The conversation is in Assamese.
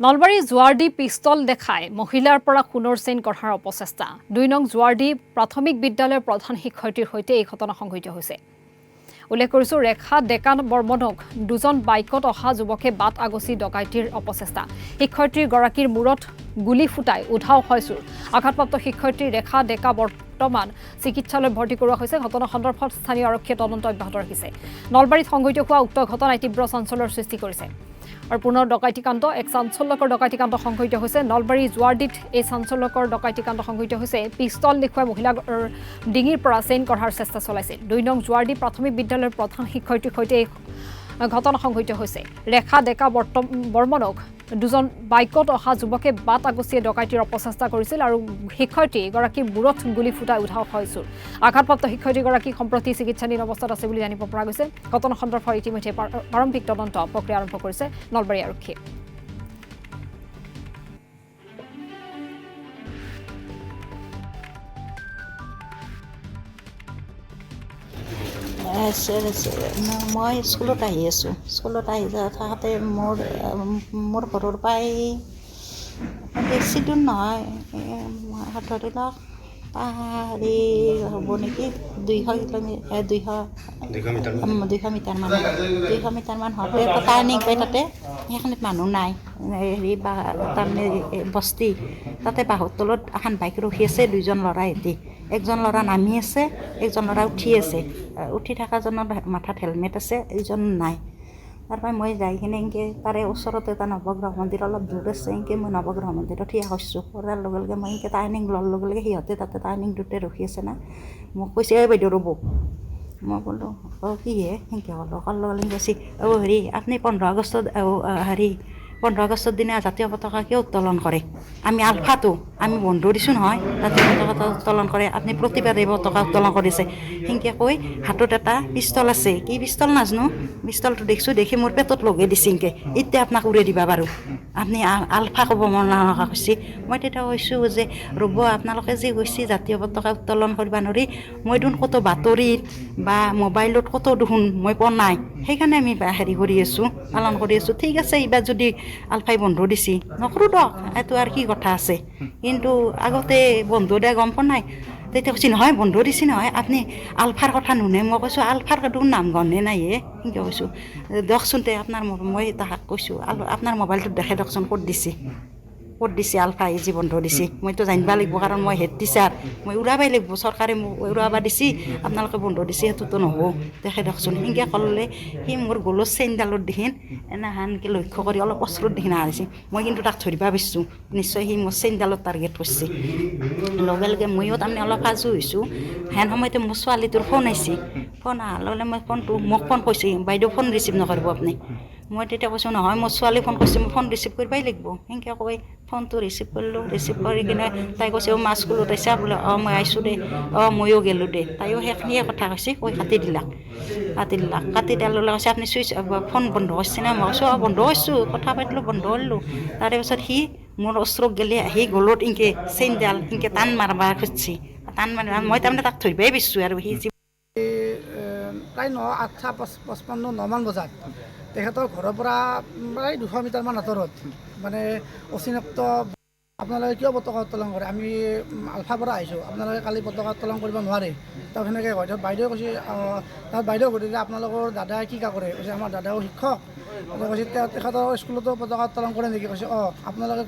নলবাৰী জোৱাৰডি পিষ্টল দেখাই মহিলাৰ পৰা সোণৰ চেইন কঢ়াৰ অপচেষ্টা ২ নং জোৱাৰডি প্ৰাথমিক বিদ্যালয়ৰ প্ৰধান শিক্ষয়িত্ৰীৰ সৈতে এই ঘটনা সংঘটিত হৈছে। উল্লেখ কৰিছো ৰেখা ডেকা বৰ্মনক দুজন বাইকত অহা যুৱকে বাট আগচি ডকাইতিৰ অপচেষ্টা। শিক্ষয়িত্ৰীৰ গৰাকীৰ মূৰত গুলি ফুটাই উধাও হয় চুৰ। আঘাতপ্ৰাপ্ত শিক্ষয়িত্ৰী ৰেখা ডেকা বৰ্তমান চিকিৎসালয়ত ভৰ্তি কৰোৱা হৈছে। ঘটনা সন্দৰ্ভত স্থানীয় আৰক্ষীয়ে তদন্ত অব্যাহত ৰাখিছে। নলবাৰীত সংঘটিত হোৱা উক্ত ঘটনাই তীব্ৰ চাঞ্চল্যৰ সৃষ্টি কৰিছে। আৰু পুনৰ ডকাইতিকাণ্ড এক চাঞ্চল্যকৰ ডকাইতিকাণ্ড সংঘটিত হৈছে। নলবাৰী জোৱাৰডিত এই চাঞ্চল্যকৰ ডকাইতিকাণ্ড সংঘটিত হৈছে। পিষ্টল দেখুৱাই মহিলাৰ ডিঙিৰ পৰা চেইন কঢ়াৰ চেষ্টা চলাইছিল। ২ নং জোৱাৰডি প্ৰাথমিক বিদ্যালয়ৰ প্ৰধান শিক্ষয়িত্ৰীৰ সৈতে এই ঘটনা সংঘটিত হৈছে। ৰেখা ডেকা বৰ্মনক দুজন বাইকত অহা যুৱকে বাট আগচিয়ে ডকাইতিৰ অপচেষ্টা কৰিছিল আৰু শিক্ষয়িত্ৰীগৰাকীৰ মূৰত গুলি ফুটাই উধাও হয় চুৰ। আঘাতপ্ৰাপ্ত শিক্ষয়িত্ৰীগৰাকী সম্প্ৰতি চিকিৎসাধীন অৱস্থাত আছে বুলি জানিব পৰা গৈছে। ঘটনা সন্দৰ্ভত ইতিমধ্যে প্ৰাৰম্ভিক তদন্ত প্ৰক্ৰিয়া আৰম্ভ কৰিছে নলবাৰী আৰক্ষীয়ে। মই স্কুলত আহি আছোঁ। স্কুলত আহি থাকোঁতে মোৰ ঘৰৰ পৰাই বেছি দূৰ নহয়, ধৰি লওক হেৰি হ'ব নেকি 200 মিটাৰমান হ'লে টাৰ্ণিং পাই তাতে সেইখিনিত মানুহ নাই। হেৰি বা তাৰমানে বস্তি তাতে বাঁহৰ তলত এখন বাইক ৰখি আছে। 2জন ল'ৰা এটি একজন ল'ৰা নামি আছে, একজন ল'ৰা উঠি আছে। উঠি থকাজনৰ মাথাত হেলমেট আছে, এইজন নাই। তাৰপৰা মই যাই কিনে এনেকৈ তাৰে ওচৰতে এটা নৱগ্ৰহ মন্দিৰ অলপ দূৰ আছে। এনেকৈ মই নৱগ্ৰহ মন্দিৰত থিয় হৈছোঁ। কৰাৰ লগে লগে মই এনেকৈ টাৰ্ণিং লোৱাৰ লগে লগে সিহঁতে তাতে টাৰ্ণিংটোতে ৰখি আছে না। মোক কৈছে এই বাইদেউ ৰ'ব। মই ক'লোঁ কিহে সেনেকৈ ক'লোঁ। ক'ৰ লগে লগে কৈছে হেৰি আপুনি 15 আগষ্টত হেৰি 15 আগষ্টৰ দিনা জাতীয় পতাকা কিয় উত্তোলন কৰে? আমি আলফাটো আমি বন্ধ দিছোঁ নহয়, জাতীয় পতাকা উত্তোলন কৰে। আপুনি প্ৰতিবাৰে পতাকা উত্তোলন কৰিছে। সেনেকৈ কৈ হাতত এটা পিষ্টল আছে। কি পিষ্টল নাজানো, পিষ্টলটো দেখিছোঁ, দেখি মোৰ পেটত লগাই দিছে। এনেকৈ এতিয়া আপোনাক উৰাই দিবা বাৰু, আপুনি আলফা ক'ব মনা কৈছে। মই তেতিয়া কৈছোঁ যে ৰ'ব, আপোনালোকে যে কৈছে জাতীয় পতাকা উত্তোলন কৰিব নোৱাৰি, মই দেখোন ক'তো বাতৰিত বা মোবাইলত ক'তো দেখোন মই পোৱা নাই। সেইকাৰণে আমি হেৰি কৰি আছোঁ, পালন কৰি আছোঁ। ঠিক আছে, এইবাৰ যদি আলফাই বন্ধ দিছে নকৰোঁ দিয়ক, এইটো আৰু কি কথা আছে। কিন্তু আগতে বন্ধ দিয়া গম পোৱা নাই। তেতিয়া কৈছে নহয় বন্ধ দিছে নহয়, আপুনি আলফাৰ কথা নুশুনে। মই কৈছোঁ আলফাৰ দেখোন নাম গন্ধে নাই সেনেকৈ কৈছোঁ। দিয়কচোন তে আপোনাৰ মই তাহাক কৈছোঁ আপোনাৰ মোবাইলটোত দেখাই দিয়কচোন ক'ত দিছে আলফাই যি বন্ধ দিছে। মইতো জানিব লাগিব, কাৰণ মই হেড টিচাৰ, মই উৰাবই লাগিব। চৰকাৰে মোক উৰাব দিছে, আপোনালোকে বন্ধ দিছে সেইটোতো নহ'ব, দেখাই দিয়কচোন। সেনেকৈ ক'লে সি মোৰ গলৰ চেইনডালত দেখি এনেহানকৈ লক্ষ্য কৰি অলপ ওচৰত দেখি আহিছে। মই কিন্তু তাক ধৰিব পাৰিছোঁ, নিশ্চয় সি মোৰ চেইনডালত টাৰ্গেট কৰিছে। লগে লগে ময়ো তাৰমানে অলপ সাজু হৈছোঁ। হেন সময়তে মোৰ ছোৱালীটোৰ ফোন আহিছে। ফোন অহাৰ লগে লগে মই মোক ফোন কৰিছে, বাইদেউ ফোন ৰিচিভ নকৰিব আপুনি। মই তেতিয়া কৈছোঁ নহয় মোৰ ছোৱালী ফোন কৰিছে, মই ফোন ৰিচিভ কৰিবই লাগিব। সেনেকৈ কৈ ফোনটো ৰিচিভ কৰিলোঁ। ৰিচিভ কৰি কিনে তাই কৈছে মা স্কুলত আহিছা বোলে? মই আহিছোঁ দে। ময়ো গ'লোঁ দে। তাইও সেইখিনিয়ে কথা কৈছে, কৈ কাটি দিলাক। কাটি দিয়াৰ লগে লগে কৈছে আপুনি ফোন বন্ধ কৰিছে না? মই কৈছোঁ বন্ধ কৰিছোঁ, কথা পাতিলোঁ বন্ধ কৰিলোঁ। তাৰে পিছত সি মোৰ ওচৰত গ'লে আহি গলত এনেকৈ চেইনডাল এনেকৈ টান মাৰিব খুজিছে। টান মাৰিব মই তাৰমানে তাক ধৰিবই পাৰিছোঁ। আৰু সি প্ৰায় 9:55-9মান বজাত তেখেতৰ ঘৰৰ পৰা প্ৰায় 200 মিটাৰমান আঁতৰত মানে অচিনাক্ত আপোনালোকে কিয় পতাকা উত্তোলন কৰে? আমি আলফাৰ পৰা আহিছোঁ, আপোনালোকে কালি পতাকা উত্তোলন কৰিব নোৱাৰে। তাক সেনেকৈ কয়। তাত বাইদেৱে কৈছে, তাত বাইদেউ সুধিলে আপোনালোকৰ দাদাই কি কৰে? কৈছে আমাৰ দাদাও শিক্ষক। কৈছে তেখেতৰ স্কুলতো পতাকা উত্তোলন কৰে নেকি? কৈছে আপোনালোকে